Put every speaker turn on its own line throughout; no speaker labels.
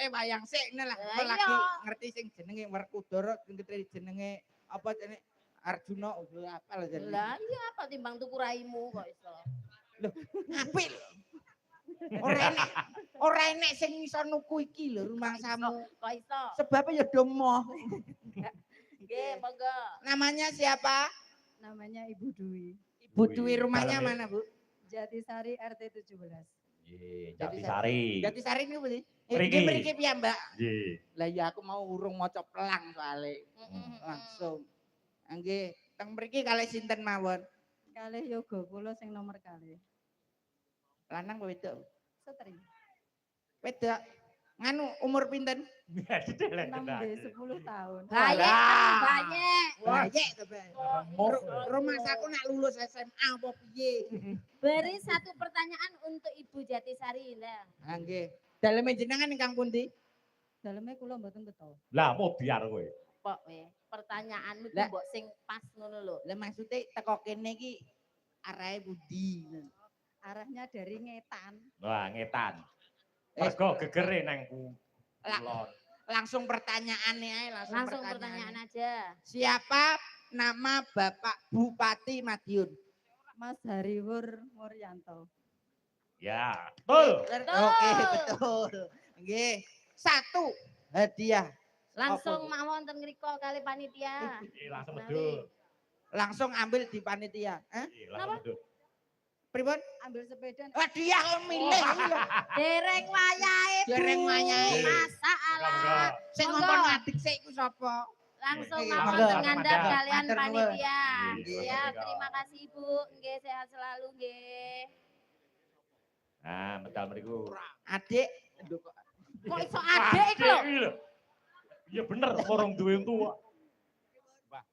bentuke wayang sik lah. Kok lagi ngerti sing jenenge Werkudara sing jenenge apa jenenge Arjuna apa lho jenenge.
Lah iya apa timbang tuku raimu kok iso.
Lho, apik lho. Ora enek sing iso nuku iki lho rumangsamu.
Kok iso?
Sebabnya ya do moh.
Nggih, monggo.
Namanya siapa?
Namanya Ibu Dwi.
Ibu Dwi rumahnya mana, Bu?
Jatisari RT 17.
Nggih, Jatisari.
Jatisari niku pundi?
Mriki.
Mriki piye, Mbak?
Nggih.
Lah ya aku mau urung maca pelang soalé. Langsung. Nggih, teng mriki kalih sinten mawon?
Kalih yoga kula sing nomor kalih.
Lanang apa wedok?
Setri.
Wedok. Nganu umur pinten?
6 10 tahun.
Banyak.
Banyak to, Mbak. Rumah saku nak lulus SMA apa piye?
Beri satu pertanyaan untuk Ibu Jatisari lah.
Nggih. Daleme jenengan ingkang pundi?
Daleme kula mboten beto.
Lah mau biar kowe.
Pok we, pertanyaanmu ku mbok sing pas ngono lho.
Lah maksude teko kene iki arahe pundi?
Arahnya dari Ngetan.
Wah, ngetan. Mergo gegere nang kulon.
Langsung pertanyaannya ae,
Langsung pertanyaan aja.
Siapa nama Bapak Bupati Madiun?
Mas Hariwur Muryanto.
Ya, betul.
Oke, betul. Nggih. 1 hadiah.
Langsung mawon ten ngriko kali panitia.
Langsung medul.
Langsung ambil di panitia.
Langsung medul.
Pripun?
Ambil sepeda.
Hadiah kok milih.
Dereng wayahe.
Dereng wayahe.
Masa Allah.
Sing ngomong ngadik sik iku sapa?
Langsung
Oke,
mawon
monggo.
ngandhap kalian
Matur nuwun.
panitia.
Iya,
Ya,
monggo.
terima kasih Ibu. Nggih, sehat selalu nggih.
Nah, medal mriku.
Adik.
Kok iso adek iki lho?
Iya bener, orang duwe tua.
Mbah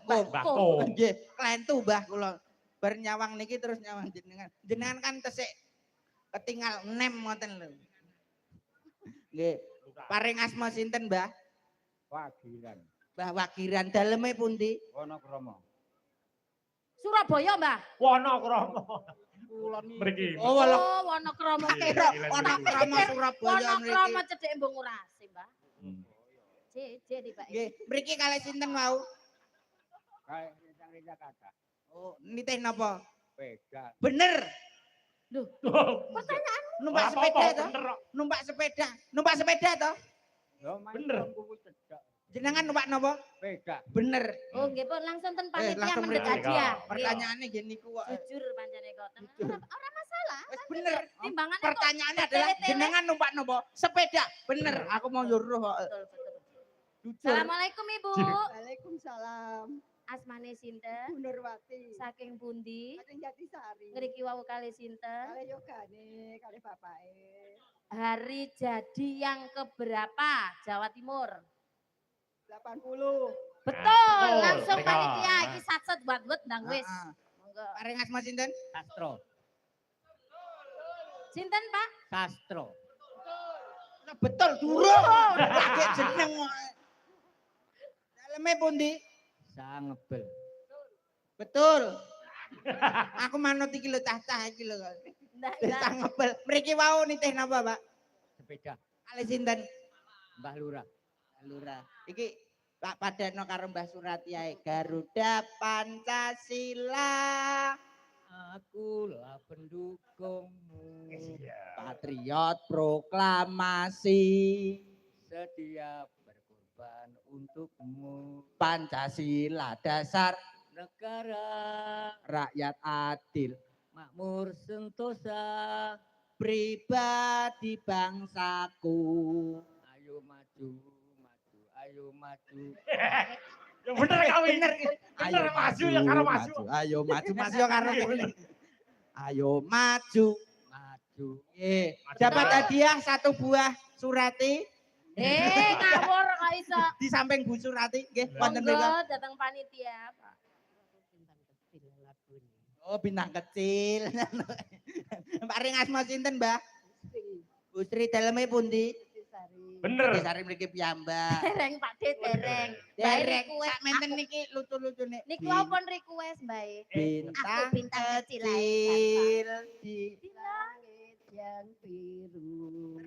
Kung. Nggih, klentu Mbah kula. Bar nyawang niki terus nyawang jenengan. Jenengan kan tesik ketinggal nem ngoten lho. Nggih. Paring asma sinten, Mbah?
Wagiran.
Mbah Wagiran daleme pundi?
Wonokromo.
Surabaya, Mbah.
Wonokromo.
Kulon
Mriki.
Oh,
Wonokromo.
Wonokromo Surabaya
Wonokromo
mriki.
cedhek mbok ngurasi, Mbah. Jadi Pak.
Nggih, mriki kalih sinten wau?
kayak rencang kata.
Oh, nitih napa?
Beda.
Bener.
Loh,
Pertanyaan
Numpak sepeda to? Numpak sepeda. Numpak sepeda to?
Bener.
Jenengan numpak napa?
Beda.
Bener.
Oh, nggih pun langsung ten panitia
langsung
mendekat
mriki.
dia.
Pertanyaannya gini ku kok.
Jujur pancene kok. Ora masalah.
Wis bener.
Timbangannya kok
Pertanyaannya adalah
tele-tele.
jenengan numpak napa? Sepeda. Bener. Aku mau nyuruh kok.
Betul.
Jujur.
Assalamualaikum Ibu.
Waalaikumsalam.
Asmane sinten?
Bu Nurwati.
Saking pundi?
Saking Jatisari.
Ngriki wau kali sinten?
Kalih yogane, kalih bapake.
Hari jadi yang keberapa Jawa Timur?
80.
Betul, langsung
Mriko.
panitia iki satset buat ndang wis.
Heeh.
Monggo.
Paring asma sinten?
Sastro.
Sinten, Pak?
Sastro.
Nah, betul durung. Lagi jeneng kok. Daleme pundi?
Sangebel.
Betul. Aku manut iki lho cah-cah iki lho.
Ndak
Desa ngebel. Mriki wau nitih napa, Pak?
Sepeda.
Kalih sinten?
Mbah Lurah.
Lurah. Iki tak padano karo Mbah Surati ae. Garuda Pancasila.
Akulah pendukungmu.
Patriot proklamasi.
Sedia berkorban untukmu.
Pancasila dasar
Negara
rakyat adil.
makmur sentosa.
Pribadi bangsaku.
Ayo maju, maju, ayo maju.
Yang bener kami.
Bener.
Bener maju ya karo maju.
Ayo maju Mas yo karo muli. Ayo maju.
Maju.
Dapat hadiah 1 buah Surati
ngawur kok iso.
di samping Bu Surati nggih wonten mriku.
Monggo datang panitia, Pak.
Oh, bintang kecil. Paring asma sinten, Mbah? Bu Sri daleme pundi?
Jatisari.
Bener.
Sari mriki piyambak.
Dereng Pak De, dereng.
Derek
Request
sak menten niki lucu-lucune.
Niku pun request, Mbak.
Bintang
Aku bintang kecil ae.
kecil di
Langit yang biru.